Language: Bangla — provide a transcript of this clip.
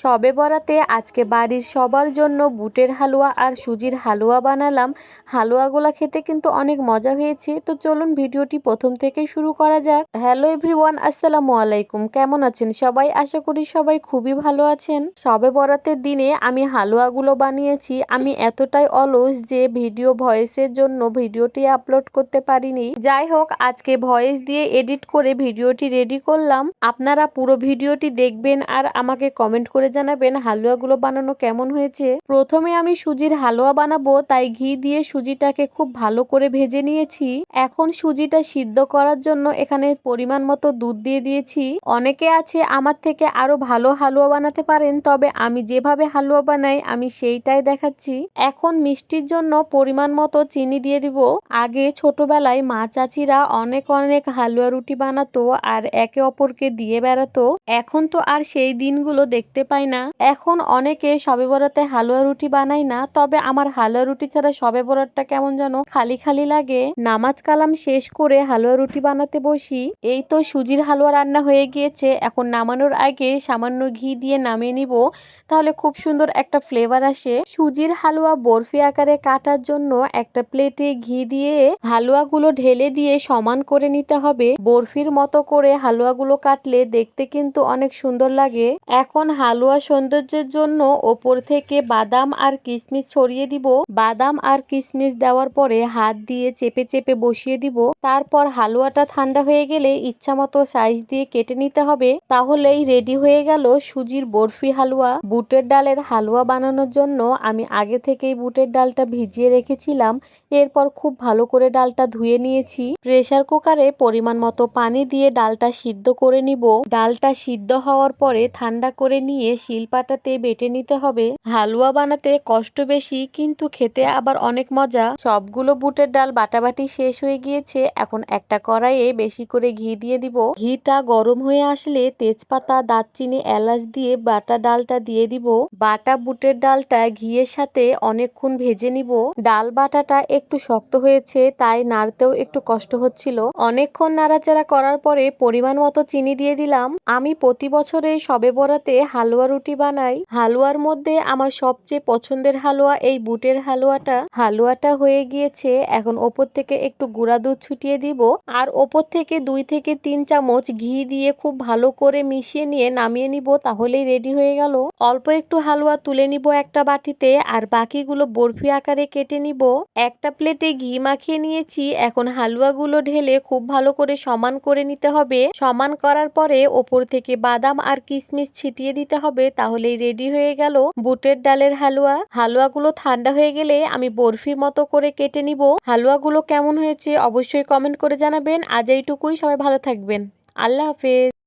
শবে বরাতে আজকে বাড়ির সবার জন্য বুটের হালুয়া আর সুজির হালুয়া বানালাম। হালুয়াগুলা খেতে কিন্তু অনেক মজা হয়েছে। তো চলুন ভিডিওটি প্রথম থেকে শুরু করা যাক। হ্যালো এভরিওয়ান, আসসালামু আলাইকুম। কেমন আছেন সবাই? আশা করি সবাই খুবই ভালো আছেন। শবে বরাতের দিনে আমি হালুয়াগুলো বানিয়েছি। আমি এতটাই অলস যে ভিডিও ভয়েসের জন্য ভিডিওটি আপলোড করতে পারিনি। যাই হোক, আজকে ভয়েস দিয়ে এডিট করে ভিডিওটি রেডি করলাম। আপনারা পুরো ভিডিওটি দেখবেন আর আমাকে কমেন্ট করে জানাবেন হালুয়াগুলো বানানো কেমন হয়েছে। প্রথমে আমি সুজির হালুয়া বানাবো, তাই ঘি দিয়ে সুজিটাকে খুব ভালো করে ভেজে নিয়েছি। এখন সুজিটা সিদ্ধ করার জন্য এখানে পরিমাণ মতো দুধ দিয়ে দিয়েছি। অনেকে আছে আমার থেকে আরো ভালো হালুয়া বানাতে পারেন, তবে আমি যেভাবে হালুয়া বানাই আমি সেইটাই দেখাচ্ছি। এখন মিষ্টির জন্য পরিমাণ মতো চিনি দিয়ে দিব। আগে ছোটবেলায় মা চাচিরা অনেক অনেক হালুয়া রুটি বানাতো আর একে অপরকে দিয়ে বেড়াতো। এখন তো আর সেই দিনগুলো দেখতে পাই না। এখন অনেকে শবে বরাতে হালুয়া রুটি বানায় না, তবে আমার হালুয়া রুটি ছাড়া শবে বরাতটা কেমন যেন খালি খালি লাগে। নামাজ কালাম শেষ করে হালুয়া রুটি বানাতে বসি। এই তো সুজির হালুয়া রান্না হয়ে গিয়েছে। এখন নামানোর আগে সামান্য ঘি দিয়ে নামিয়ে নিব, তাহলে খুব সুন্দর একটা ফ্লেভার আসে। সুজির হালুয়া বরফি আকারে কাটার জন্য একটা প্লেটে ঘি দিয়ে হালুয়াগুলো ঢেলে দিয়ে সমান করে নিতে হবে। বরফির মতো করে হালুয়াগুলো কাটলে দেখতে কিন্তু অনেক সুন্দর লাগে। এখন হালুয়া সৌন্দর্যের জন্য ওপর থেকে বাদাম আর কিশমিশ ছড়িয়ে দিব। বাদাম আর কিশমিশ দেওয়ার পরে হাত দিয়ে চেপে চেপে বসিয়ে দিব। তারপর হালুয়াটা ঠান্ডা হয়ে গেলে ইচ্ছা মতো সাইজ দিয়ে কেটে নিতে হবে। তাহলেই রেডি হয়ে গেল সুজির বরফি হালুয়া। বুটের ডালের হালুয়া বানানোর জন্য আমি আগে থেকেই বুটের ডালটা ভিজিয়ে রেখেছিলাম। এরপর খুব ভালো করে ডালটা ধুয়ে নিয়েছি। প্রেসার কুকারে পরিমাণ মতো পানি দিয়ে ডালটা সিদ্ধ করে নিব। ডালটা সিদ্ধ হওয়ার পরে ঠান্ডা করে নিয়ে শিলপাটাতে বেটে নিতে হবে। হালুয়া বানাতে কষ্ট বেশি, কিন্তু খেতে আবার অনেক মজা। সবগুলো বুটের ডাল বাটাবাটি শেষ হয়ে গিয়েছে। এখন একটা কড়াইয়ে বেশি করে ঘি দিয়ে দিব। ঘিটা গরম হয়ে আসলে তেজপাতা, দারচিনি, এলাচ দিয়ে বাটা ডালটা দিয়ে দিব। বাটা বুটের ডালটা ঘিয়ের সাথে অনেকক্ষণ ভেজে নিব। ডাল বাটাটা একটু শক্ত হয়েছে, তাই নাড়তেও একটু কষ্ট হচ্ছিল। অনেকক্ষণ নাড়াচাড়া করার পরে পরিমাণ মতো চিনি দিয়ে দিলাম। আমি প্রতি বছরে শবে বরাতে হালুয়া রুটি বানাই। হালুয়ার মধ্যে আমার সবচেয়ে পছন্দের হালুয়া এই বুটের হালুয়াটা। হালুয়াটা হয়ে গিয়েছে। এখন ওপর থেকে একটু গুঁড়া দুধ ছুটিয়ে দিব আর ওপর থেকে 2 থেকে 3 চামচ ঘি দিয়ে খুব ভালো করে মিশিয়ে নিয়ে নামিয়ে নিব। তাহলেই রেডি হয়ে গেল। অল্প একটু হালুয়া তুলে নিব একটা বাটিতে, আর বাকিগুলো বরফি আকারে কেটে নিব। একটা প্লেটে ঘি মাখিয়ে নিয়েছি। এখন হালুয়াগুলো ঢেলে খুব ভালো করে সমান করে নিতে হবে। সমান করার পরে ওপর থেকে বাদাম আর কিশমিশ ছিটিয়ে দিতে হবে। তাহলেই রেডি হয়ে গেল বুটের ডালের হালুয়া। হালুয়াগুলো ঠান্ডা হয়ে গেলে আমি বরফির মতো করে কেটে নিব। হালুয়াগুলো কেমন হয়েছে অবশ্যই কমেন্ট করে জানাবেন। আজ এইটুকুই, সবাই ভালো থাকবেন। আল্লাহ হাফেজ।